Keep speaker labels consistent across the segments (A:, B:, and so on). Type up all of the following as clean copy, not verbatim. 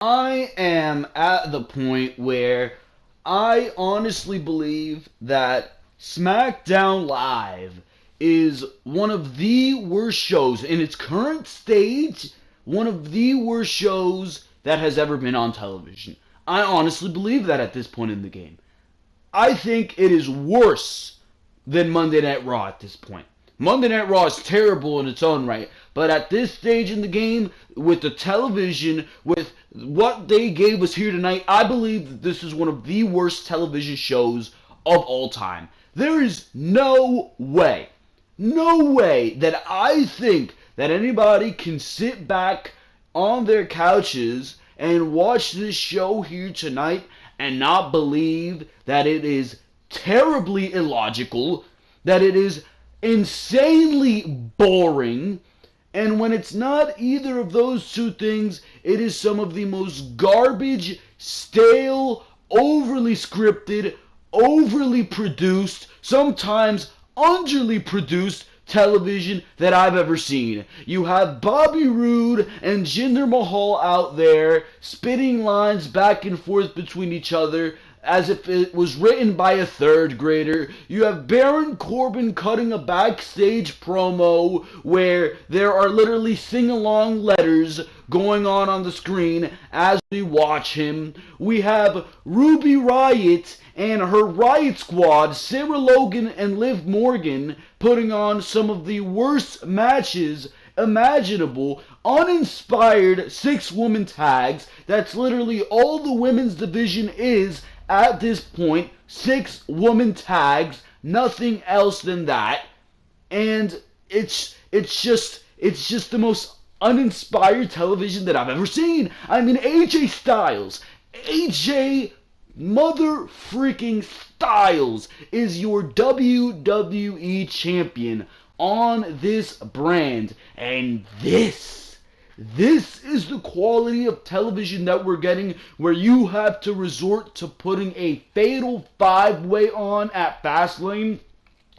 A: I am at the point where I honestly believe that SmackDown Live is one of the worst shows in its current stage, one of the worst shows that has ever been on television. I honestly believe that at this point in the game. I think it is worse than Monday Night Raw at this point. Monday Night Raw is terrible in its own right, but at this stage in the game, with the television, with what they gave us here tonight, I believe that this is one of the worst television shows of all time. There is no way that I think that anybody can sit back on their couches and watch this show here tonight and not believe that it is terribly illogical, that it is insanely boring, and when it's not either of those two things, it is some of the most garbage, stale, overly scripted, overly produced, sometimes underly produced television that I've ever seen. You have Bobby Roode and Jinder Mahal out there spitting lines back and forth between each other as if it was written by a third grader. You have Baron Corbin cutting a backstage promo where there are literally sing-along letters going on the screen as we watch him. We have Ruby Riott and her Riot Squad, Sarah Logan and Liv Morgan, putting on some of the worst matches imaginable, uninspired six-woman tags. That's literally all the women's division is at this point. Six-woman tags, nothing else than that. And it's just the most uninspired television that I've ever seen. I mean, AJ mother freaking Styles is your WWE champion on this brand, and this is the quality of television that we're getting, where you have to resort to putting a fatal five-way on at Fastlane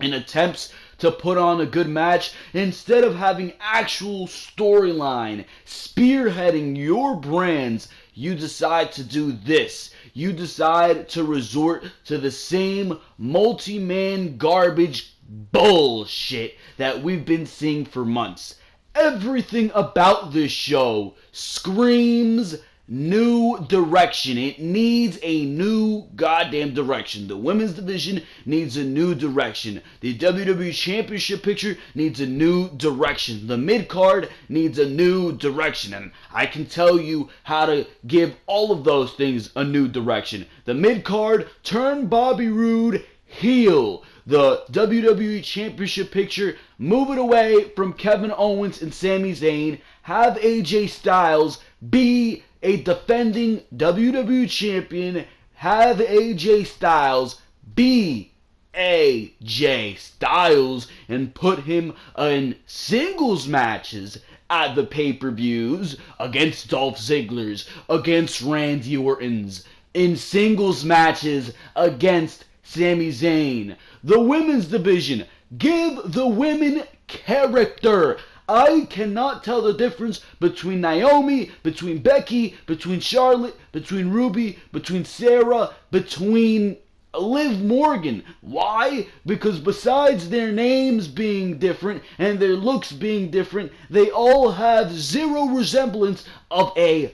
A: in attempts to put on a good match, instead of having actual storyline spearheading your brands. You decide to do this. You decide to resort to the same multi-man garbage bullshit that we've been seeing for months. Everything about this show screams new direction. It needs a new goddamn direction. The women's division needs a new direction. The WWE Championship picture needs a new direction. The mid-card needs a new direction. And I can tell you how to give all of those things a new direction. The mid-card, turn Bobby Roode heel. The WWE Championship picture, move it away from Kevin Owens and Sami Zayn. Have AJ Styles be a defending WWE champion. Have AJ Styles be AJ Styles and put him in singles matches at the pay-per-views against Dolph Ziggler's, against Randy Orton's, in singles matches against Sami Zayn. The women's division, give the women character. I cannot tell the difference between Naomi, between Becky, between Charlotte, between Ruby, between Sarah, between Liv Morgan. Why? Because besides their names being different and their looks being different, they all have zero resemblance of a,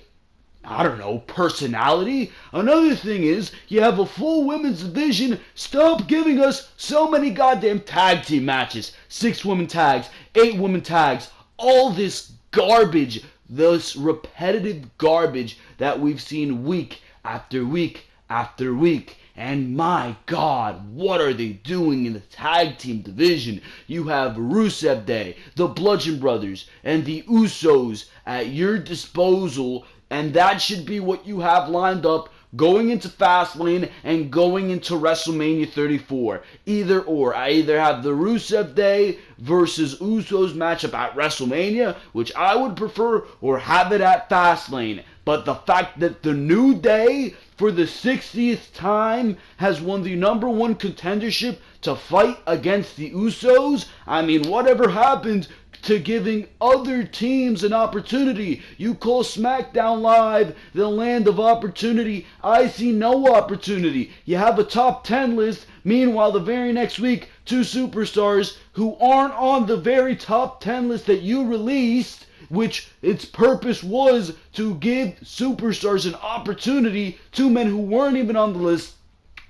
A: I don't know, personality. Another thing is, you have a full women's division. Stop giving us so many goddamn tag team matches. 6-woman tags, 8-woman tags, all this garbage, this repetitive garbage that we've seen week after week after week. And my God, what are they doing in the tag team division? You have Rusev Day, the Bludgeon Brothers, and the Usos at your disposal. And that should be what you have lined up going into Fastlane and going into WrestleMania 34. Either or. I either have the Rusev Day versus Usos matchup at WrestleMania, which I would prefer, or have it at Fastlane. But the fact that the New Day, for the 60th time, has won the number one contendership to fight against the Usos, I mean, whatever happened to giving other teams an opportunity. You call SmackDown Live the land of opportunity. I see no opportunity. You have a top 10 list. Meanwhile, the very next week, two superstars who aren't on the very top 10 list that you released, which its purpose was to give superstars an opportunity, two men who weren't even on the list,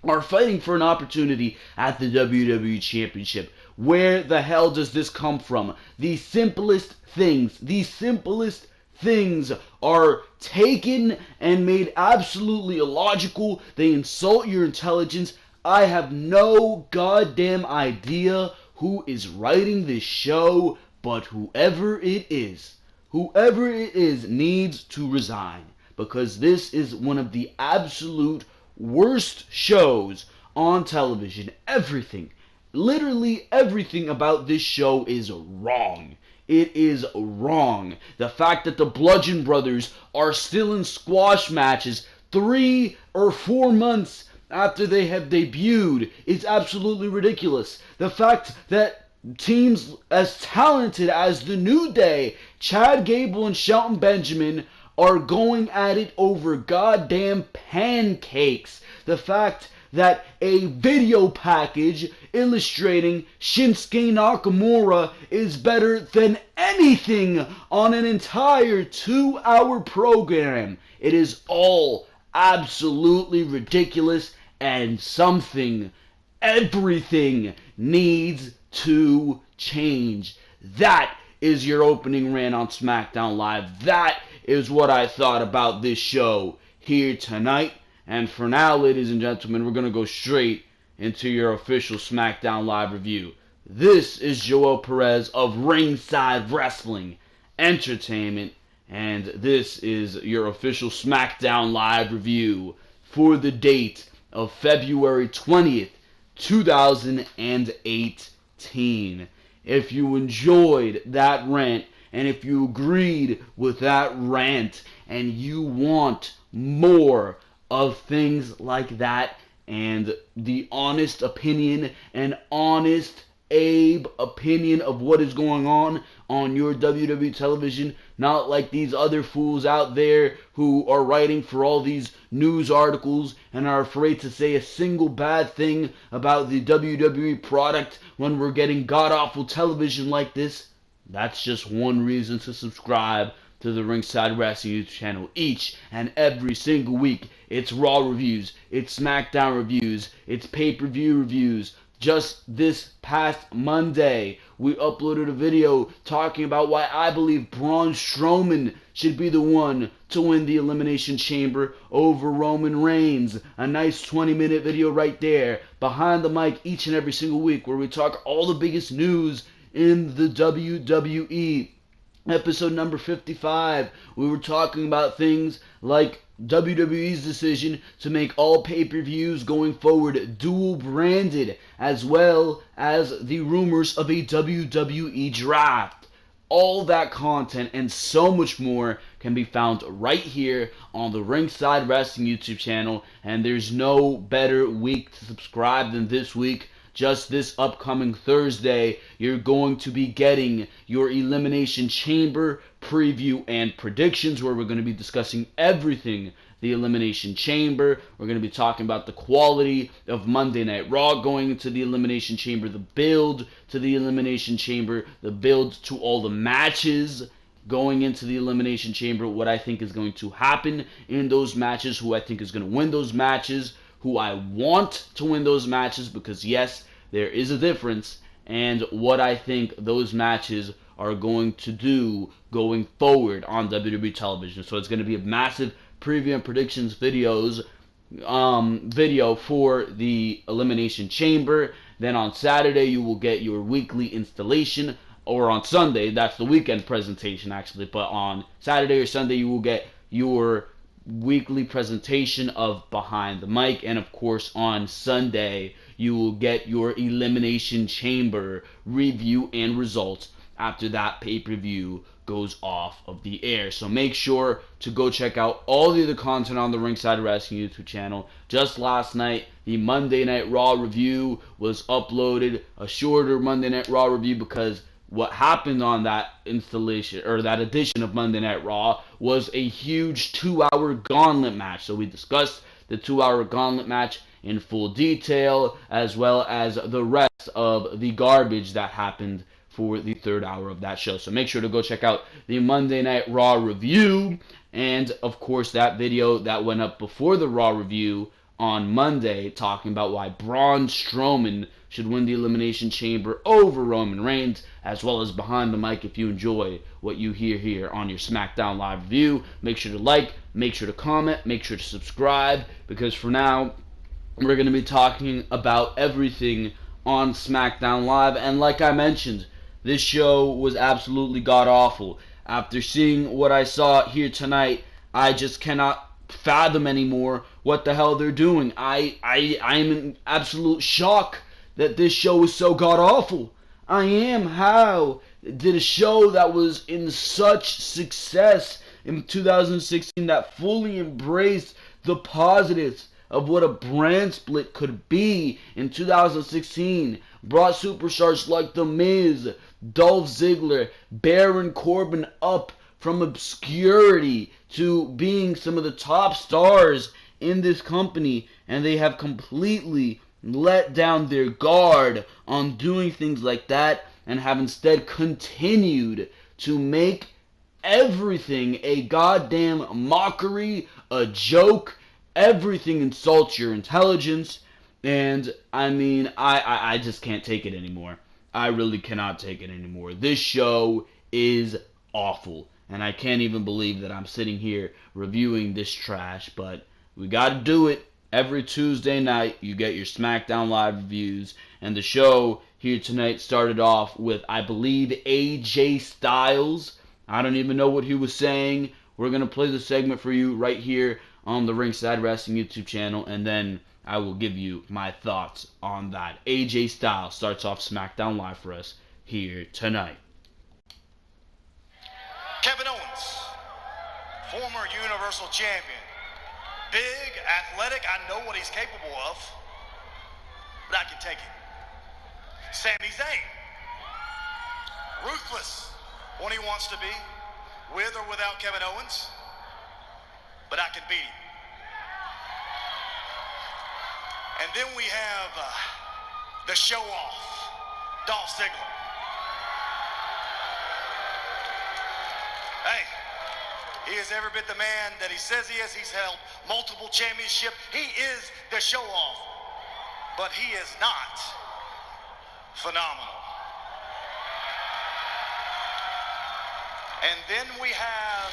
A: are fighting for an opportunity at the WWE Championship. Where the hell does this come from? The simplest things are taken and made absolutely illogical. They insult your intelligence. I have no goddamn idea who is writing this show, but whoever it is needs to resign, because this is one of the absolute worst shows on television. Literally everything about this show is wrong. It is wrong. The fact that the Bludgeon Brothers are still in squash matches 3 or 4 months after they have debuted is absolutely ridiculous. The fact that teams as talented as the New Day, Chad Gable and Shelton Benjamin, are going at it over goddamn pancakes. The fact that a video package illustrating Shinsuke Nakamura is better than anything on an entire 2-hour program. It is all absolutely ridiculous, and everything needs to change. That is your opening rant on SmackDown Live. That is what I thought about this show here tonight. And for now, ladies and gentlemen, we're going to go straight into your official SmackDown Live review. This is Joel Perez of Ringside Wrestling Entertainment, and this is your official SmackDown Live review for the date of February 20th, 2018. If you enjoyed that rant, and if you agreed with that rant, and you want more of things like that, and the honest opinion and honest Abe opinion of what is going on your WWE television, not like these other fools out there who are writing for all these news articles and are afraid to say a single bad thing about the WWE product when we're getting god-awful television like this. That's just one reason to subscribe to the Ringside Wrestling YouTube channel each and every single week. It's Raw reviews, it's SmackDown reviews, it's pay-per-view reviews. Just this past Monday, we uploaded a video talking about why I believe Braun Strowman should be the one to win the Elimination Chamber over Roman Reigns. A nice 20-minute video right there, behind the mic each and every single week, where we talk all the biggest news in the WWE. Episode number 55, we were talking about things like WWE's decision to make all pay-per-views going forward dual-branded, as well as the rumors of a WWE draft. All that content and so much more can be found right here on the Ringside Wrestling YouTube channel, and there's no better week to subscribe than this week. Just this upcoming Thursday, you're going to be getting your Elimination Chamber preview and predictions, where we're going to be discussing everything the Elimination Chamber. We're going to be talking about the quality of Monday Night Raw going into the Elimination Chamber, the build to the Elimination Chamber, the build to all the matches going into the Elimination Chamber, what I think is going to happen in those matches, who I think is going to win those matches, who I want to win those matches, because yes, there is a difference, and what I think those matches are going to do going forward on WWE television. So it's going to be a massive preview and predictions video for the Elimination Chamber. Then on Saturday, you will get your weekly installation, or on Sunday, that's the weekend presentation actually, but on Saturday or Sunday, you will get your weekly presentation of Behind the Mic, and of course on Sunday you will get your Elimination Chamber review and results after that pay-per-view goes off of the air. So make sure to go check out all the other content on the Ringside Wrestling YouTube channel. Just last night, the Monday Night Raw review was uploaded, a shorter Monday Night Raw review, because what happened on that installation or that edition of Monday Night Raw was a huge 2-hour gauntlet match. So we discussed the 2-hour gauntlet match in full detail, as well as the rest of the garbage that happened for the third hour of that show. So make sure to go check out the Monday Night Raw review, and of course that video that went up before the Raw review on Monday, talking about why Braun Strowman should win the Elimination Chamber over Roman Reigns, as well as Behind the Mic. If you enjoy what you hear here on your SmackDown Live review, make sure to like, make sure to comment, make sure to subscribe, because for now, we're going to be talking about everything on SmackDown Live. And like I mentioned, this show was absolutely god-awful. After seeing what I saw here tonight, I just cannot fathom anymore what the hell they're doing. I'm in absolute shock that this show is so god-awful. I am. How did a show that was in such success in 2016, that fully embraced the positives of what a brand split could be in 2016, brought superstars like The Miz, Dolph Ziggler, Baron Corbin up from obscurity to being some of the top stars in this company, and they have completely let down their guard on doing things like that and have instead continued to make everything a goddamn mockery, a joke. Everything insults your intelligence, and I mean, I just can't take it anymore. I really cannot take it anymore. This show is awful, and I can't even believe that I'm sitting here reviewing this trash, but we gotta do it. Every Tuesday night, you get your SmackDown Live reviews, and the show here tonight started off with, I believe, AJ Styles. I don't even know what he was saying. We're gonna play the segment for you right here on the Ringside Wrestling YouTube channel, and then I will give you my thoughts on that. AJ Styles starts off SmackDown Live for us here tonight.
B: Kevin Owens, former Universal Champion. Big, athletic, I know what he's capable of, but I can take it. Sami Zayn, ruthless when he wants to be, with or without Kevin Owens, but I can beat him. And then we have the show-off, Dolph Ziggler. Hey, he is every bit the man that he says he is. He's held multiple championships. He is the show-off, but he is not phenomenal. And then we have...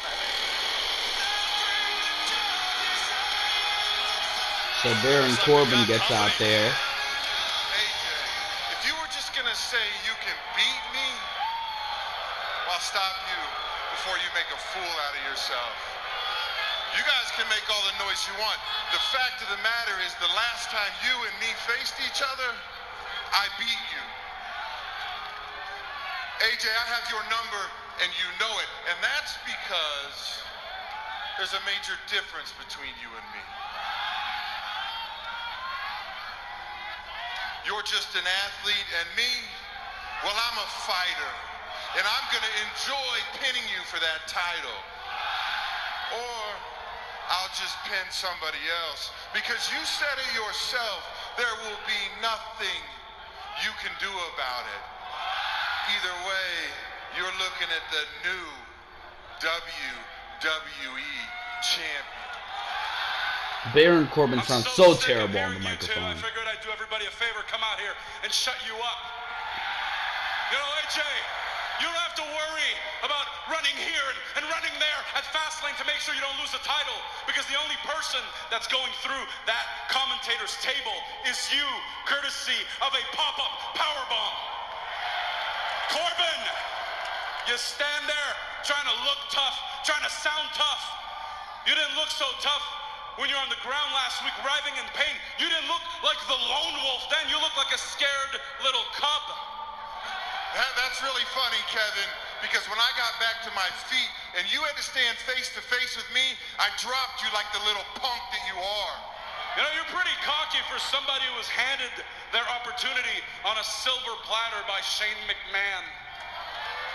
A: So Baron Corbin gets out there.
C: AJ, if you were just gonna say you can beat me, I'll stop you before you make a fool out of yourself. You guys can make all the noise you want. The fact of the matter is, the last time you and me faced each other, I beat you. AJ, I have your number and you know it, and that's because there's a major difference between you and me. You're just an athlete, and me, well, I'm a fighter. And I'm going to enjoy pinning you for that title. Or I'll just pin somebody else. Because you said it yourself, there will be nothing you can do about it. Either way, you're looking at the new WWE champion.
A: Baron Corbin sounds so terrible on the microphone.
D: I figured I'd do everybody a favor, come out here and shut you up. You know, AJ, you don't have to worry about running here and running there at Fastlane to make sure you don't lose the title, because the only person that's going through that commentator's table is you, courtesy of a pop-up powerbomb. Corbin, you stand there trying to look tough, trying to sound tough. You didn't look so tough when you're on the ground last week, writhing in pain. You didn't look like the lone wolf then. You looked like a scared little cub.
C: That's really funny, Kevin, because when I got back to my feet and you had to stand face to face with me, I dropped you like the little punk that you are.
D: You know, you're pretty cocky for somebody who was handed their opportunity on a silver platter by Shane McMahon.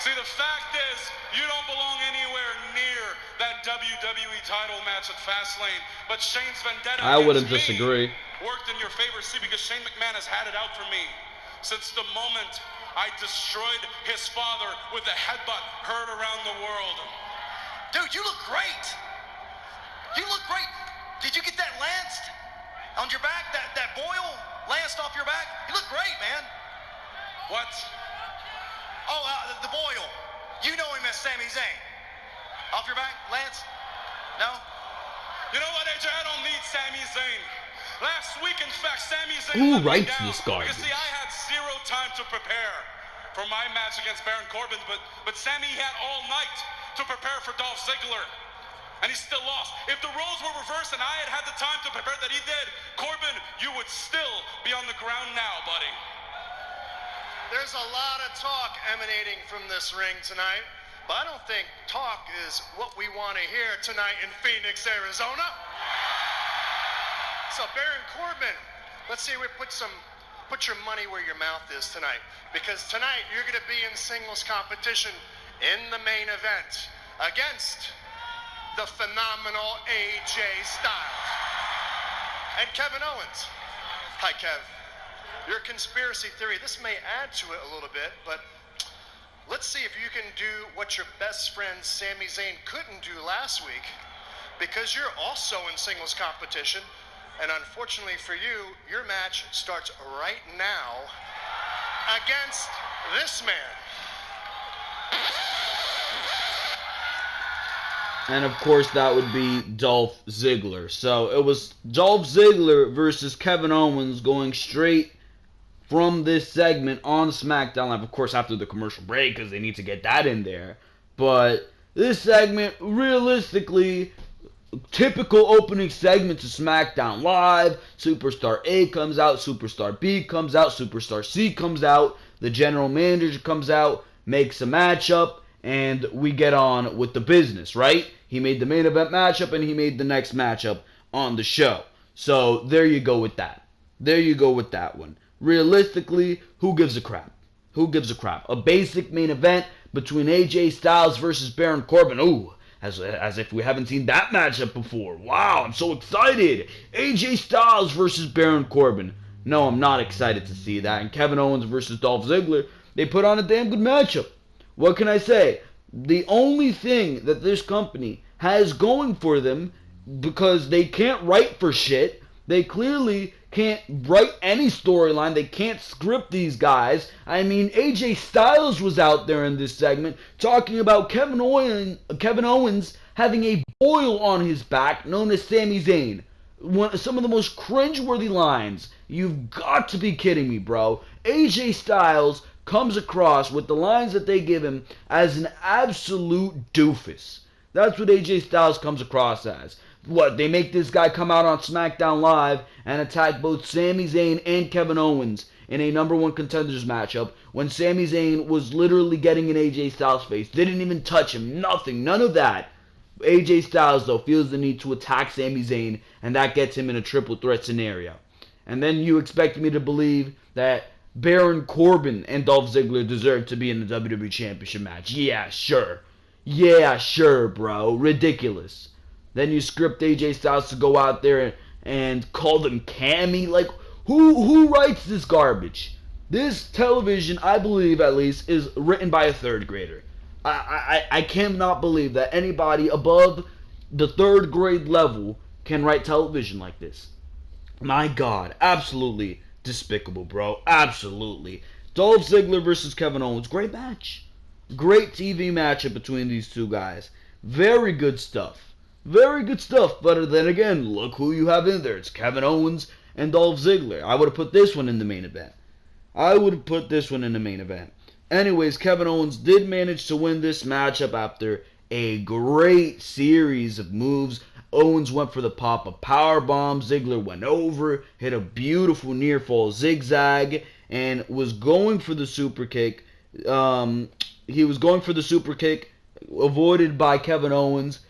D: See, the fact is, you don't belong anywhere near that WWE title match at Fastlane. But Shane's vendetta
A: I wouldn't
D: against me
A: disagree.
D: worked in your favor. See, because Shane McMahon has had it out for me since the moment I destroyed his father with a headbutt heard around the world.
B: Dude, you look great. You look great. Did you get that lanced on your back? That boil lanced off your back? You look great, man.
D: What?
B: Oh, the boil. You know him as Sami Zayn. Off your back, Lance? No?
D: You know what, AJ? I don't need Sami Zayn. Last week, in fact, Sami Zayn
A: Who
D: let me
A: writes
D: down
A: this garbage?
D: Because, see, I had zero time to prepare for my match against Baron Corbin, but Sami had all night to prepare for Dolph Ziggler, and he still lost. If the roles were reversed and I had had the time to prepare that he did, Corbin, you would still be on the ground now, buddy.
E: There's a lot of talk emanating from this ring tonight, but I don't think talk is what we want to hear tonight in Phoenix, Arizona. So Baron Corbin, let's see, put your money where your mouth is tonight, because tonight you're going to be in singles competition in the main event against the phenomenal AJ Styles and Kevin Owens. Hi, Kev. Your conspiracy theory, this may add to it a little bit, but let's see if you can do what your best friend Sami Zayn couldn't do last week, because you're also in singles competition, and unfortunately for you, your match starts right now against this man.
A: And of course, that would be Dolph Ziggler. So it was Dolph Ziggler versus Kevin Owens going straight from this segment on SmackDown Live. Of course, after the commercial break, because they need to get that in there. But this segment, realistically, typical opening segment to SmackDown Live. Superstar A comes out, Superstar B comes out, Superstar C comes out, the general manager comes out, makes a matchup, and we get on with the business, right? He made the main event matchup, and he made the next matchup on the show. So there you go with that. There you go with that one. Realistically, who gives a crap? Who gives a crap? A basic main event between AJ Styles versus Baron Corbin. Ooh, as if we haven't seen that matchup before. Wow, I'm so excited. AJ Styles versus Baron Corbin. No, I'm not excited to see that. And Kevin Owens versus Dolph Ziggler, they put on a damn good matchup. What can I say? The only thing that this company has going for them, because they can't write for shit, they clearly can't write any storyline. They can't script these guys. I mean, AJ Styles was out there in this segment talking about Kevin Owens having a boil on his back known as Sami Zayn. Some of the most cringeworthy lines. You've got to be kidding me, bro. AJ Styles comes across with the lines that they give him as an absolute doofus. That's what AJ Styles comes across as. What, they make this guy come out on SmackDown Live and attack both Sami Zayn and Kevin Owens in a number one contenders matchup when Sami Zayn was literally getting in AJ Styles' face. Didn't even touch him. Nothing. None of that. AJ Styles, though, feels the need to attack Sami Zayn, and that gets him in a triple threat scenario. And then you expect me to believe that Baron Corbin and Dolph Ziggler deserve to be in the WWE Championship match. Yeah, sure. Yeah, sure, bro. Ridiculous. Then you script AJ Styles to go out there and call them Cammy. Like, who writes this garbage? This television, I believe at least, is written by a third grader. I cannot believe that anybody above the third grade level can write television like this. My God, absolutely despicable, bro. Absolutely. Dolph Ziggler versus Kevin Owens. Great match. Great TV matchup between these two guys. Very good stuff. Very good stuff, but then again, look who you have in there. It's Kevin Owens and Dolph Ziggler. I would have put this one in the main event. Anyways, Kevin Owens did manage to win this matchup after a great series of moves. Owens went for the pop-up powerbomb. Ziggler went over, hit a beautiful near-fall zigzag, and was going for the super kick. He was going for the super kick, avoided by Kevin Owens.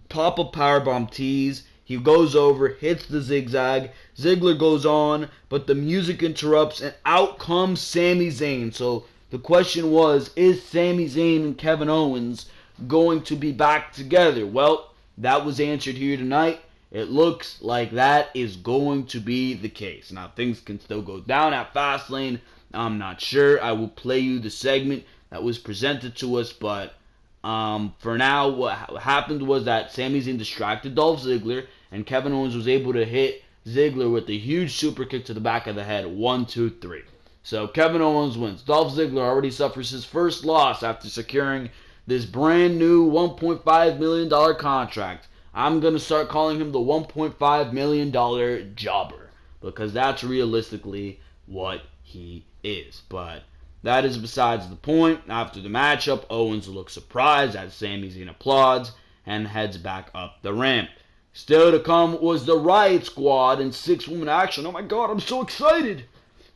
A: Pop-up powerbomb tease. He goes over, hits the zigzag. Ziggler goes on, but the music interrupts, and out comes Sami Zayn. So The question was, is Sami Zayn and Kevin Owens going to be back together? Well, that was answered here tonight. It looks like that is going to be the case. Now, things can still go down at Fastlane. I'm not sure. I will play you the segment that was presented to us, but for now, what happened was that Sami Zayn distracted Dolph Ziggler, and Kevin Owens was able to hit Ziggler with a huge super kick to the back of the head. 1, 2, 3. So Kevin Owens wins. Dolph Ziggler already suffers his first loss after securing this brand new $1.5 million contract. I'm going to start calling him the $1.5 million jobber, because that's realistically what he is. But that is besides the point. After the matchup, Owens looks surprised as Sami Zayn applauds and heads back up the ramp. Still to come was the Riot Squad in 6-woman action. Oh my god, I'm so excited!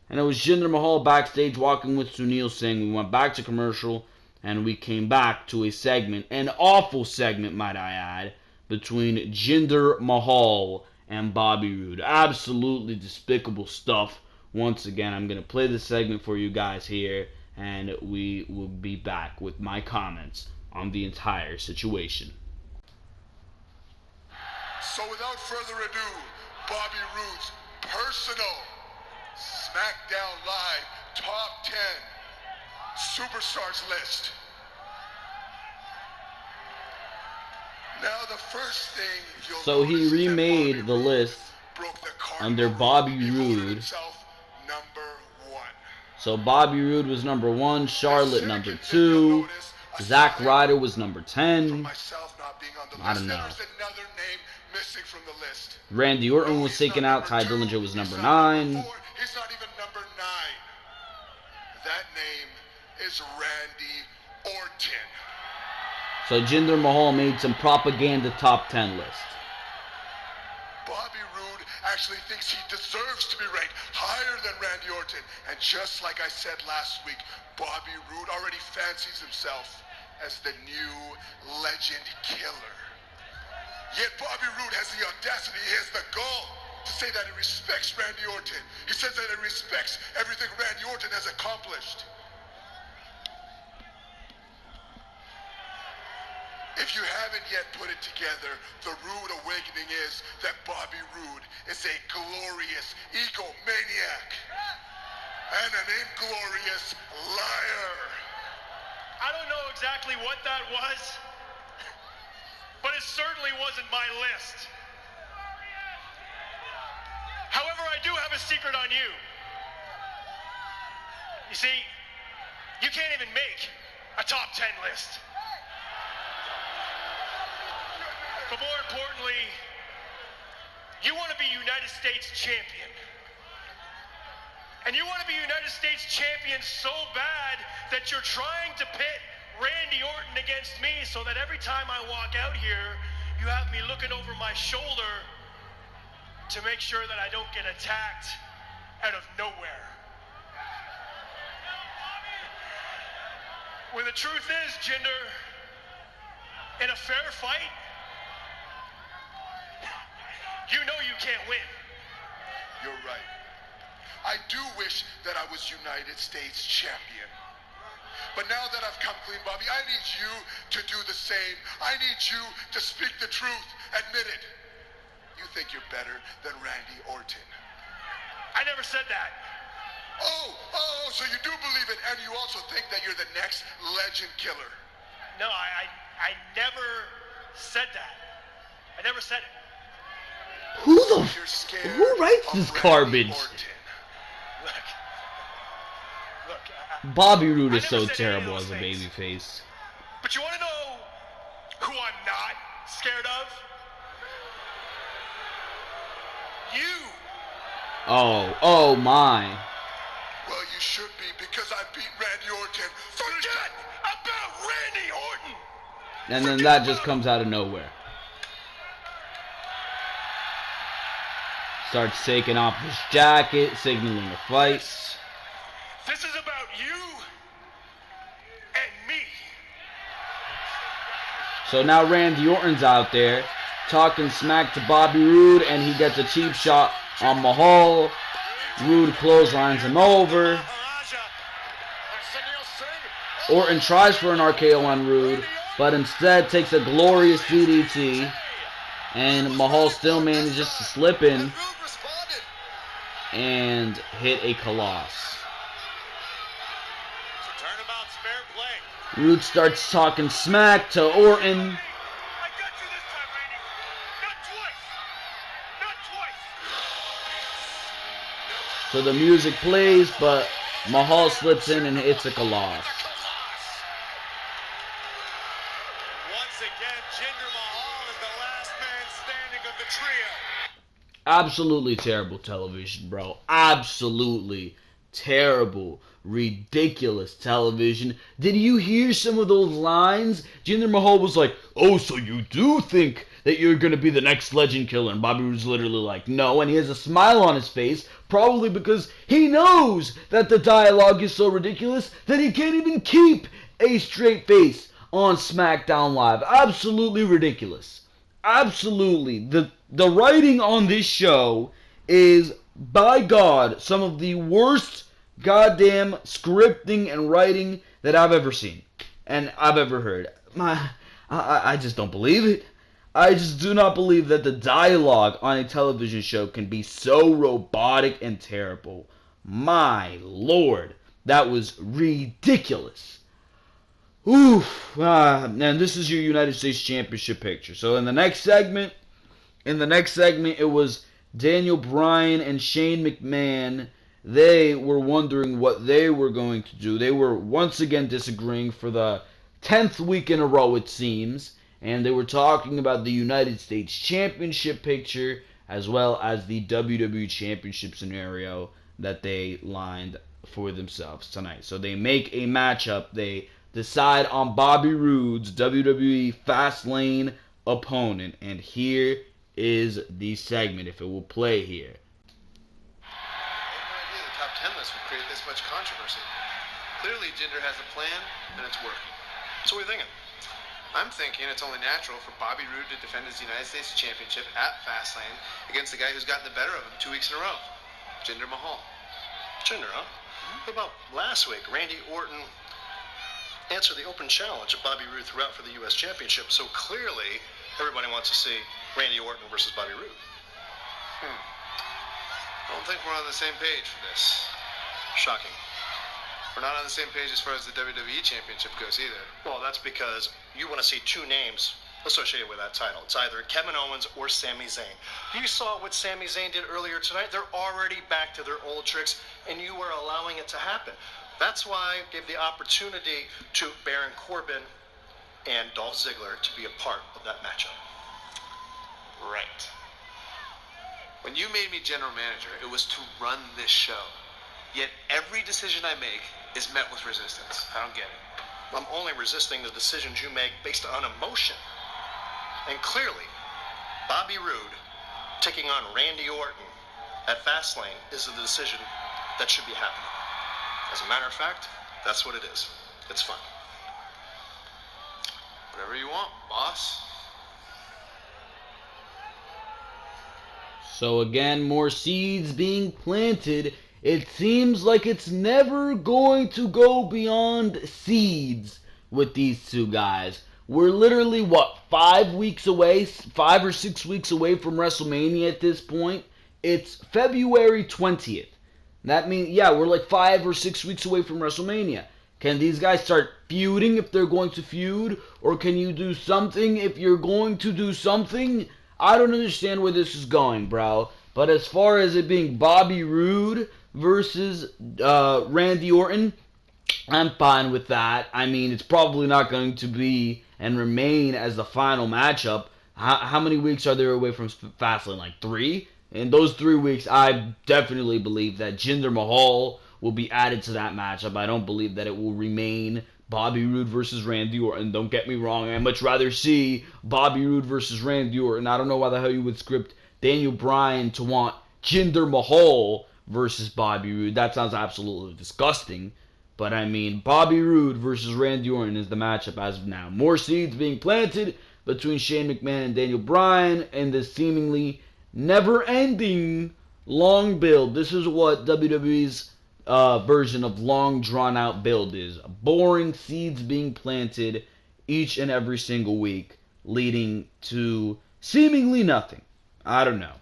A: And it was Jinder Mahal backstage walking with Sunil Singh. We went back to commercial, and we came back to a segment, an awful segment, might I add, between Jinder Mahal and Bobby Roode. Absolutely despicable stuff. Once again, I'm going to play this segment for you guys here, and we will be back with my comments on the entire situation.
C: So without further ado, Bobby Roode's personal Smackdown Live Top 10 Superstars list. Now the first thing you'll
A: So he remade the list under Bobby Roode. So Bobby Roode was number 1, Charlotte number 2, Zack Ryder was number 10. I don't know. Randy Orton was taken out. Ty Dillinger was number 9.
C: He's not even number 9. That name is Randy Orton.
A: So Jinder Mahal made some propaganda top 10 list.
C: Bobby Roode actually thinks he deserves to be ranked higher than Randy Orton. And just like I said last week, Bobby Roode already fancies himself as the new legend killer. Yet Bobby Roode has the audacity, he has the gall to say that he respects Randy Orton. He says that he respects everything Randy Orton has accomplished. If you haven't yet put it together, the rude awakening is that Bobby Roode is a glorious egomaniac and an inglorious liar.
E: I don't know exactly what that was, but it certainly wasn't my list. However, I do have a secret on you. You see, you can't even make a top 10 list. But more importantly, you want to be United States champion. And you want to be United States champion so bad that you're trying to pit Randy Orton against me so that every time I walk out here, you have me looking over my shoulder to make sure that I don't get attacked out of nowhere. When the truth is, Jinder, in a fair fight, you know you can't win.
C: You're right. I do wish that I was United States champion. But now that I've come clean, Bobby, I need you to do the same. I need you to speak the truth. Admit it. You think you're better than Randy Orton.
E: I never said that.
C: Oh, so you do believe it, and you also think that you're the next legend killer.
E: No, I never said that. I never said it.
A: Who writes this garbage?
E: Look,
A: Bobby Roode is
E: I never
A: so
E: said any of
A: terrible
E: those
A: as a
E: things.
A: babyface.
E: But you want to know who I'm not scared of? You.
A: Oh my.
C: Well, you should be, because I beat Randy Orton.
E: Forget about Randy Orton.
A: And then that just comes out of nowhere. Starts taking off his jacket, signaling a fight.
E: This is about you and me.
A: So now Randy Orton's out there talking smack to Bobby Roode, and he gets a cheap shot on Mahal. Roode clotheslines him over. Orton tries for an RKO on Rude, but instead takes a glorious DDT. And Mahal still manages to slip in and hit a Colossus. Rude starts talking smack to Orton. So the music plays, but Mahal slips in and hits a Colossus.
B: Once again, Jinder Mahal is the last man standing of the trio.
A: Absolutely terrible television, bro. Absolutely terrible, ridiculous television. Did you hear some of those lines? Jinder Mahal was like, "Oh, so you do think that you're going to be the next legend killer?" And Bobby Roode's literally like, "No." And he has a smile on his face, probably because he knows that the dialogue is so ridiculous that he can't even keep a straight face on SmackDown Live. Absolutely ridiculous. Absolutely. The writing on this show is, by God, some of the worst goddamn scripting and writing that I've ever seen and I've ever heard. I just don't believe it. I just do not believe that the dialogue on a television show can be so robotic and terrible. My Lord, that was ridiculous. Oof. And this is your United States Championship picture. So in the next segment, it was Daniel Bryan and Shane McMahon. They were wondering what they were going to do. They were once again disagreeing for the 10th week in a row, it seems. And they were talking about the United States Championship picture as well as the WWE Championship scenario that they lined for themselves tonight. So they make a matchup. They decide on Bobby Roode's WWE Fastlane opponent. And here is the segment, if it will play here.
F: Top 10 list would create this much controversy. Clearly, Jinder has a plan, and it's working.
E: So what are you thinking?
F: I'm thinking it's only natural for Bobby Roode to defend his United States Championship at Fastlane against the guy who's gotten the better of him 2 weeks in a row, Jinder Mahal.
E: Jinder, huh? What about last week? Randy Orton answered the open challenge of Bobby Roode throughout for the U.S. Championship, so clearly everybody wants to see Randy Orton versus Bobby Roode.
F: I don't think we're on the same page for this.
E: Shocking.
F: We're not on the same page as far as the WWE Championship goes either.
E: Well, that's because you want to see two names associated with that title. It's either Kevin Owens or Sami Zayn. You saw what Sami Zayn did earlier tonight. They're already back to their old tricks, and you are allowing it to happen. That's why I gave the opportunity to Baron Corbin and Dolph Ziggler to be a part of that matchup.
F: Right. When you made me general manager, it was to run this show. Yet every decision I make is met with resistance. I don't get it.
E: I'm only resisting the decisions you make based on emotion. And clearly, Bobby Roode taking on Randy Orton at Fastlane is the decision that should be happening. As a matter of fact, that's what it is. It's fun.
F: Whatever you want, boss.
A: So again, more seeds being planted. It seems like it's never going to go beyond seeds with these two guys. We're literally, 5 weeks away? 5 or 6 weeks away from WrestleMania at this point? It's February 20th. That means, we're like 5 or 6 weeks away from WrestleMania. Can these guys start feuding if they're going to feud? Or can you do something if you're going to do something? I don't understand where this is going, bro. But as far as it being Bobby Roode versus Randy Orton, I'm fine with that. I mean, it's probably not going to be and remain as the final matchup. How many weeks are there away from Fastlane? Like 3? In those 3 weeks, I definitely believe that Jinder Mahal will be added to that matchup. I don't believe that it will remain Bobby Roode versus Randy Orton. Don't get me wrong. I'd much rather see Bobby Roode versus Randy Orton. I don't know why the hell you would script Daniel Bryan to want Jinder Mahal versus Bobby Roode. That sounds absolutely disgusting. But I mean, Bobby Roode versus Randy Orton is the matchup as of now. More seeds being planted between Shane McMahon and Daniel Bryan in this seemingly never-ending long build. This is what WWE's version of long drawn out build is. Boring seeds being planted each and every single week, leading to seemingly nothing. I don't know.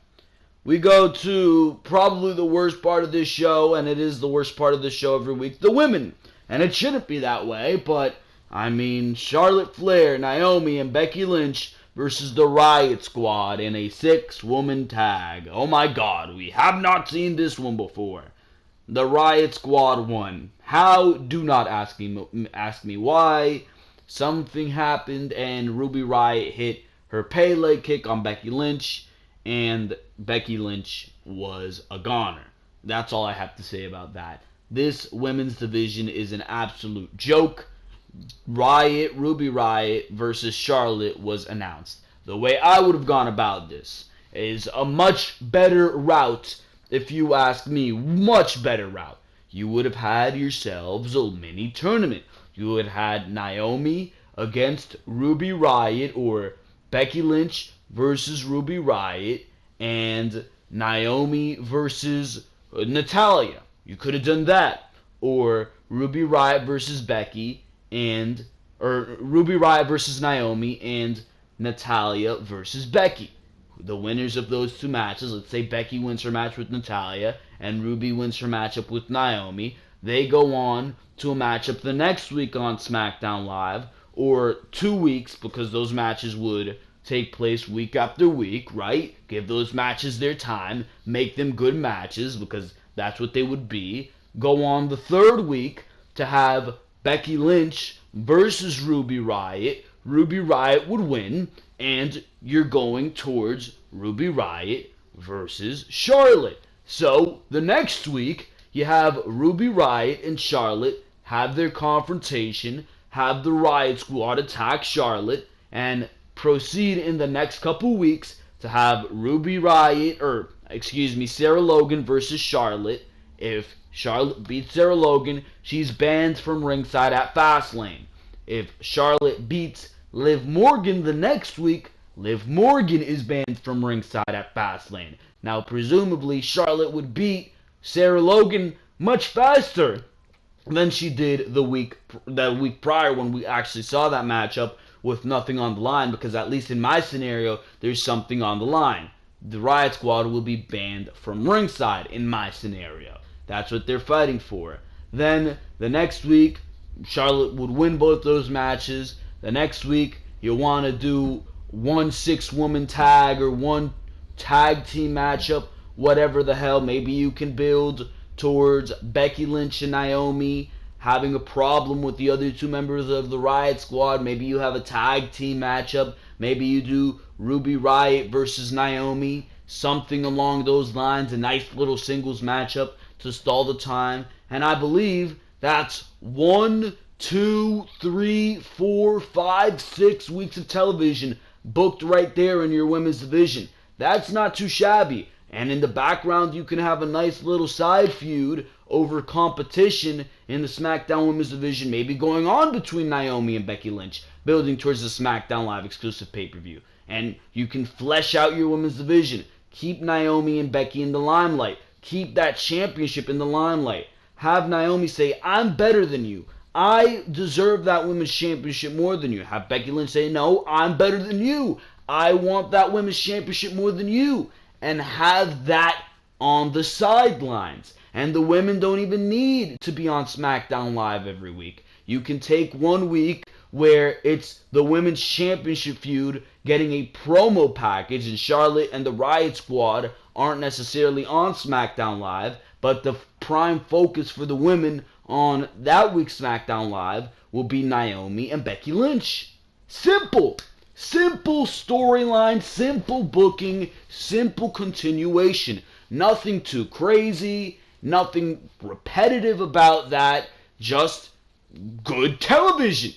A: We go to probably the worst part of this show, and it is the worst part of this show every week, the women. And it shouldn't be that way, but, I mean, Charlotte Flair, Naomi, and Becky Lynch versus the Riot Squad in a 6-woman tag. Oh my god, we have not seen this one before. The Riot Squad won. How? Do not ask me why. Something happened, and Ruby Riott hit her Pele kick on Becky Lynch, and Becky Lynch was a goner. That's all I have to say about that. This women's division is an absolute joke. Ruby Riott versus Charlotte was announced. The way I would have gone about this is a much better route, if you ask me. Much better route. You would have had yourselves a mini tournament. You would have had Naomi against Ruby Riott, or Becky Lynch versus Ruby Riott, and Naomi versus Natalya. You could have done that. Or Ruby Riott versus Becky, or Ruby Riott versus Naomi, and Natalya versus Becky. The winners of those two matches, let's say Becky wins her match with Natalya, and Ruby wins her matchup with Naomi, they go on to a matchup the next week on SmackDown Live, or 2 weeks, because those matches would take place week after week, right? Give those matches their time, make them good matches, because that's what they would be. Go on the 3rd week to have Becky Lynch versus Ruby Riott. Ruby Riott would win, and you're going towards Ruby Riott versus Charlotte. So, the next week, you have Ruby Riott and Charlotte have their confrontation, have the Riot Squad attack Charlotte, and proceed in the next couple weeks to have Sarah Logan versus Charlotte. If Charlotte beats Sarah Logan, she's banned from ringside at Fastlane. If Charlotte beats Liv Morgan the next week, Liv Morgan is banned from ringside at Fastlane. Now, presumably, Charlotte would beat Sarah Logan much faster than she did that week prior, when we actually saw that matchup with nothing on the line, because at least in my scenario, there's something on the line. The Riot Squad will be banned from ringside in my scenario. That's what they're fighting for. Then, the next week, Charlotte would win both those matches. The next week, you want to do 1 6-woman tag or 1 tag team matchup, whatever the hell. Maybe you can build towards Becky Lynch and Naomi having a problem with the other 2 members of the Riot Squad. Maybe you have a tag team matchup. Maybe you do Ruby Riott versus Naomi. Something along those lines. A nice little singles matchup to stall the time. And I believe that's 1, 2, 3, 4, 5, 6 weeks of television booked right there in your women's division. That's not too shabby. And in the background, you can have a nice little side feud over competition in the SmackDown Women's Division, maybe going on between Naomi and Becky Lynch, building towards the SmackDown Live exclusive pay-per-view. And you can flesh out your women's division. Keep Naomi and Becky in the limelight. Keep that championship in the limelight. Have Naomi say, I'm better than you. I deserve that women's championship more than you. Have Becky Lynch say, no, I'm better than you. I want that women's championship more than you. And have that on the sidelines. And the women don't even need to be on SmackDown Live every week. You can take 1 week where it's the women's championship feud getting a promo package, and Charlotte and the Riot Squad aren't necessarily on SmackDown Live, but the prime focus for the women on that week's SmackDown Live will be Naomi and Becky Lynch. Simple. Simple storyline, simple booking, simple continuation. Nothing too crazy, nothing repetitive about that, just good television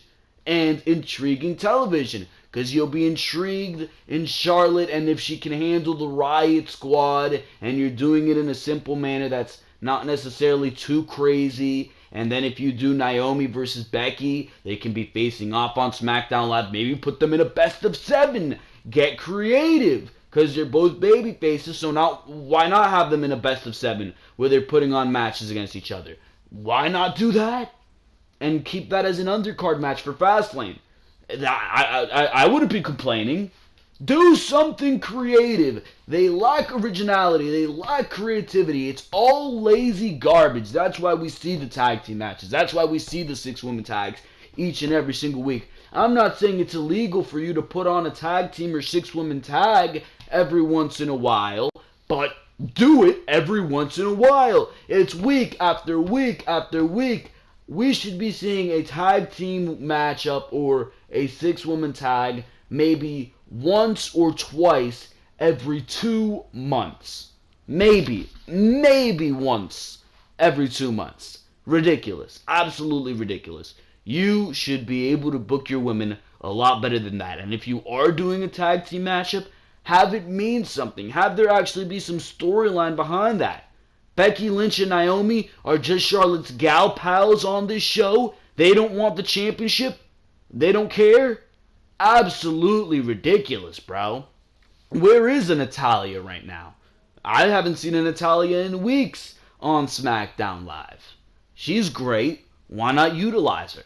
A: and intriguing television. Because you'll be intrigued in Charlotte and if she can handle the Riot Squad, and you're doing it in a simple manner that's not necessarily too crazy. And then if you do Naomi versus Becky, they can be facing off on SmackDown Live. Maybe put them in a best of 7. Get creative. because they're both baby faces. So why not have them in a best of 7 where they're putting on matches against each other? Why not do that and keep that as an undercard match for Fastlane? I wouldn't be complaining. Do something creative. They lack originality. They lack creativity. It's all lazy garbage. That's why we see the tag team matches. That's why we see the 6-woman tags each and every single week. I'm not saying it's illegal for you to put on a tag team or 6-woman tag every once in a while, but do it every once in a while. It's week after week after week. We should be seeing a tag team matchup or a 6-woman tag maybe once or twice every 2 months. Maybe once every 2 months. Ridiculous. Absolutely ridiculous. You should be able to book your women a lot better than that. And if you are doing a tag team matchup, have it mean something. Have there actually be some storyline behind that. Becky Lynch and Naomi are just Charlotte's gal pals on this show. They don't want the championship. They don't care. Absolutely ridiculous, bro. Where is a Natalya right now? I haven't seen a Natalya in weeks on SmackDown Live. She's great. Why not utilize her?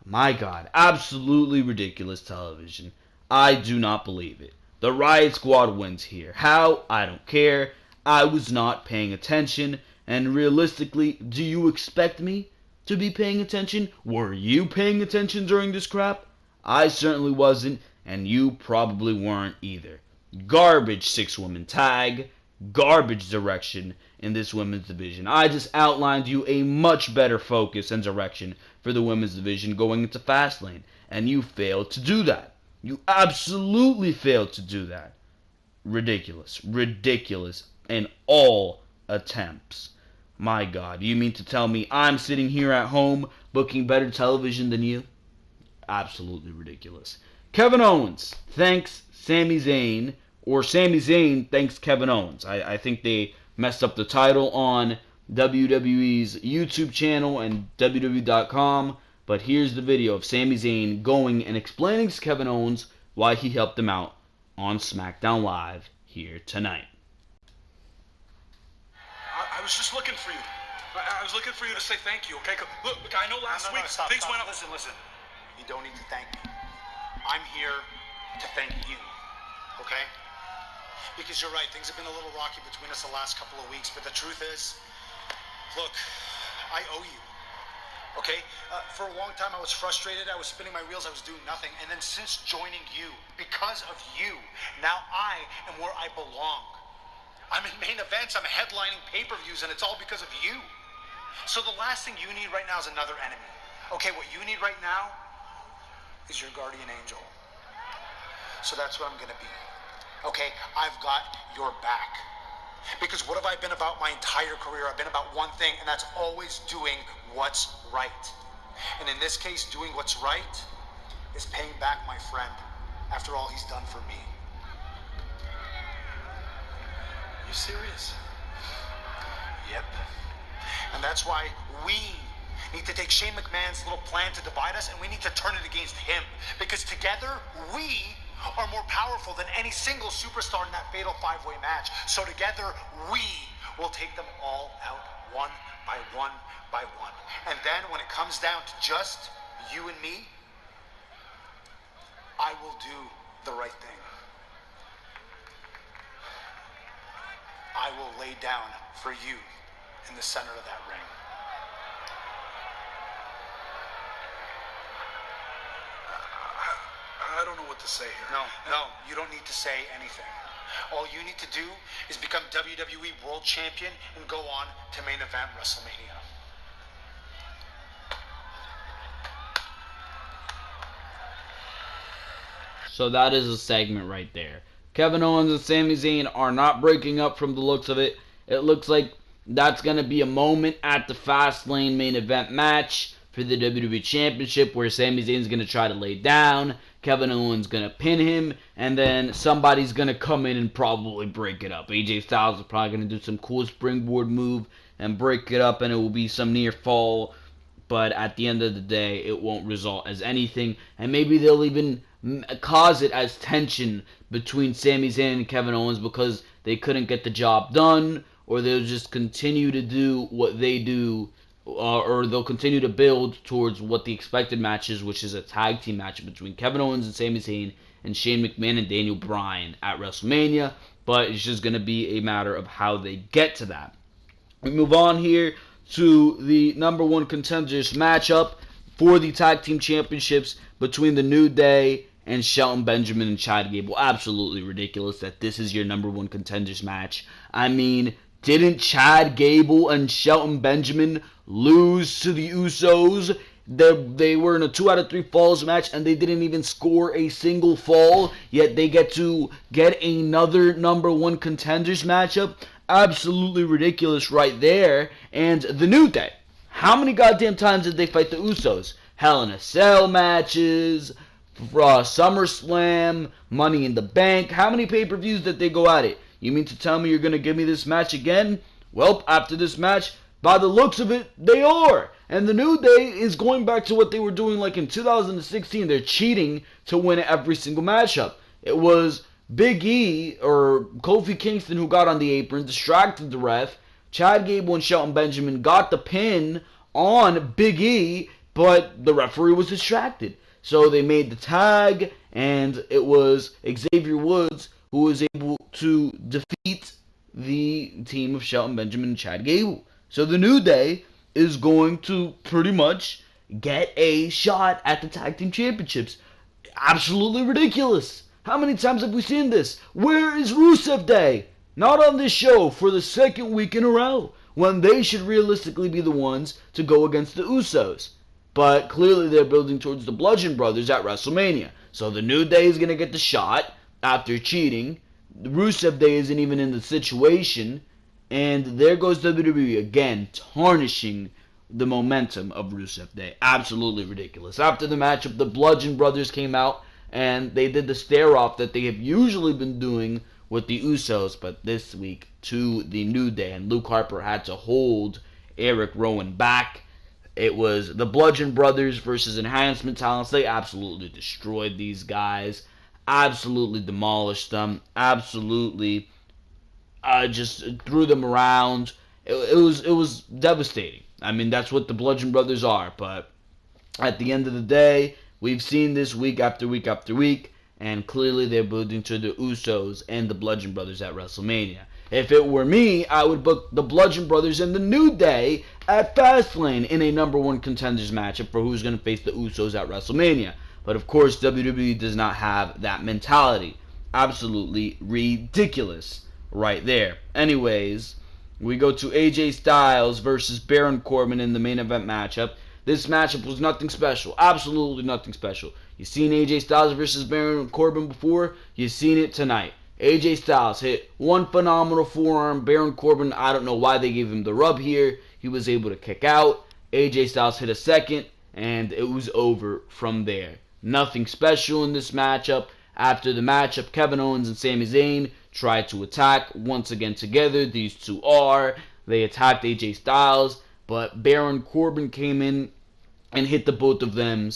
A: My God, absolutely ridiculous television. I do not believe it. The Riot Squad wins here. How? I don't care. I was not paying attention. And realistically, do you expect me to be paying attention? Were you paying attention during this crap? I certainly wasn't, and you probably weren't either. Garbage 6-woman tag, garbage direction in this women's division. I just outlined you a much better focus and direction for the women's division going into Fastlane, and you failed to do that. You absolutely failed to do that. Ridiculous. Ridiculous in all attempts. My God, you mean to tell me I'm sitting here at home booking better television than you? Absolutely ridiculous. Kevin Owens thanks Sami Zayn, or Sami Zayn thanks Kevin Owens. I think they messed up the title on WWE's YouTube channel and WWE.com, but here's the video of Sami Zayn going and explaining to Kevin Owens why he helped him out on SmackDown Live here tonight.
D: I was just looking for you. I was looking for you to say thank you, okay? Look, I know last week things went up.
E: Listen. You don't need to thank me. I'm here to thank you, okay? Because you're right, things have been a little rocky between us the last couple of weeks, but the truth is, look, I owe you, okay? For a long time I was frustrated, I was spinning my wheels, I was doing nothing, and then since joining you, because of you, now I am where I belong. I'm in main events, I'm headlining pay-per-views, and it's all because of you. So the last thing you need right now is another enemy. Okay, what you need right now is your guardian angel. So that's what I'm gonna be. Okay, I've got your back. Because what have I been about my entire career? I've been about one thing, and that's always doing what's right. And in this case, doing what's right is paying back my friend after all he's done for me.
D: You serious?
E: Yep. And that's why we need to take Shane McMahon's little plan to divide us, and we need to turn it against him. Because together, we are more powerful than any single superstar in that fatal 5-way match. So together, we will take them all out one by one by one. And then when it comes down to just you and me, I will do the right thing. I will lay down for you in the center of that ring.
D: I don't know what to say here.
E: No, you don't need to say anything. All you need to do is become WWE World Champion and go on to main event WrestleMania.
A: So that is a segment right there. Kevin Owens and Sami Zayn are not breaking up from the looks of it. It looks like that's going to be a moment at the Fastlane main event match for the WWE Championship where Sami Zayn's going to try to lay down, Kevin Owens going to pin him, and then somebody's going to come in and probably break it up. AJ Styles is probably going to do some cool springboard move and break it up, and it will be some near fall but at the end of the day, it won't result as anything, and maybe they'll even cause it as tension between Sami Zayn and Kevin Owens because they couldn't get the job done, or they'll just continue to do what they do, or they'll continue to build towards what the expected match is, which is a tag team match between Kevin Owens and Sami Zayn and Shane McMahon and Daniel Bryan at WrestleMania, but it's just going to be a matter of how they get to that. We move on here to the number one contenders matchup for the tag team championships between the New Day and Shelton Benjamin and Chad Gable. Absolutely ridiculous that this is your number one contenders match. I mean, didn't Chad Gable and Shelton Benjamin lose to the Usos? They were in a 2 out of 3 falls match and they didn't even score a single fall, yet they get to get another number one contenders matchup. Absolutely ridiculous right there. And the New Day, how many goddamn times did they fight the Usos? Hell in a Cell matches, SummerSlam, Money in the Bank. How many pay-per-views did they go at it? You mean to tell me you're going to give me this match again? Well, after this match, by the looks of it, they are. And the New Day is going back to what they were doing like in 2016. They're cheating to win every single matchup. It was Big E or Kofi Kingston who got on the apron, distracted the ref. Chad Gable and Shelton Benjamin got the pin on Big E, but the referee was distracted. So they made the tag, and it was Xavier Woods who was able to defeat the team of Shelton Benjamin and Chad Gable. So the New Day is going to pretty much get a shot at the tag team championships. Absolutely ridiculous. How many times have we seen this? Where is Rusev Day? Not on this show for the second week in a row, when they should realistically be the ones to go against the Usos. But clearly they're building towards the Bludgeon Brothers at WrestleMania. So the New Day is going to get the shot after cheating. Rusev Day isn't even in the situation. And there goes WWE again, tarnishing the momentum of Rusev Day. Absolutely ridiculous. After the matchup, the Bludgeon Brothers came out and they did the stare-off that they have usually been doing with the Usos, but this week to the New Day. And Luke Harper had to hold Eric Rowan back. It was the Bludgeon Brothers versus Enhancement Talents. They absolutely destroyed these guys. Absolutely demolished them. Absolutely just threw them around. It was devastating. I mean, that's what the Bludgeon Brothers are. But at the end of the day, we've seen this week after week after week, and clearly they're building to the Usos and the Bludgeon Brothers at WrestleMania. If it were me, I would book the Bludgeon Brothers and the New Day at Fastlane in a number one contenders matchup for who's going to face the Usos at WrestleMania. But of course, WWE does not have that mentality. Absolutely ridiculous right there. Anyways, we go to AJ Styles versus Baron Corbin in the main event matchup. This matchup was nothing special. Absolutely nothing special. You've seen AJ Styles versus Baron Corbin before. You've seen it tonight. AJ Styles hit one phenomenal forearm. Baron Corbin, I don't know why they gave him the rub here. He was able to kick out. AJ Styles hit a second, and it was over from there. Nothing special in this matchup. After the matchup, Kevin Owens and Sami Zayn tried to attack once again together. These two are. They attacked AJ Styles, but Baron Corbin came in and hit the both of them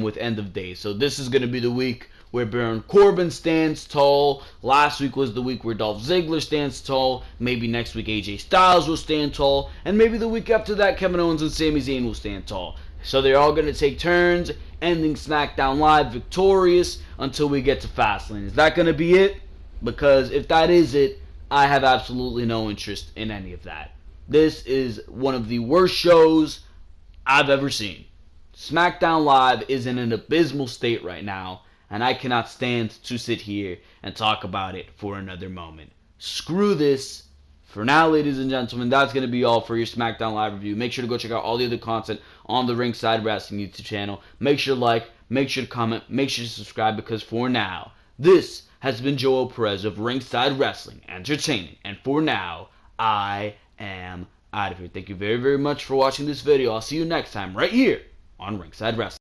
A: with End of Days. So this is going to be the week where Baron Corbin stands tall. Last week was the week where Dolph Ziggler stands tall. Maybe next week AJ Styles will stand tall. And maybe the week after that Kevin Owens and Sami Zayn will stand tall. So they're all going to take turns, ending SmackDown Live victorious until we get to Fastlane. Is that going to be it? Because if that is it, I have absolutely no interest in any of that. This is one of the worst shows I've ever seen. SmackDown Live is in an abysmal state right now, and I cannot stand to sit here and talk about it for another moment. Screw this. For now, ladies and gentlemen, that's going to be all for your SmackDown Live review. Make sure to go check out all the other content on the Ringside Wrestling YouTube channel. Make sure to like, make sure to comment, make sure to subscribe, because for now, this has been Joel Perez of Ringside Wrestling Entertaining. And for now, I am out of here. Thank you very, very much for watching this video. I'll see you next time right here on Ringside Wrestling.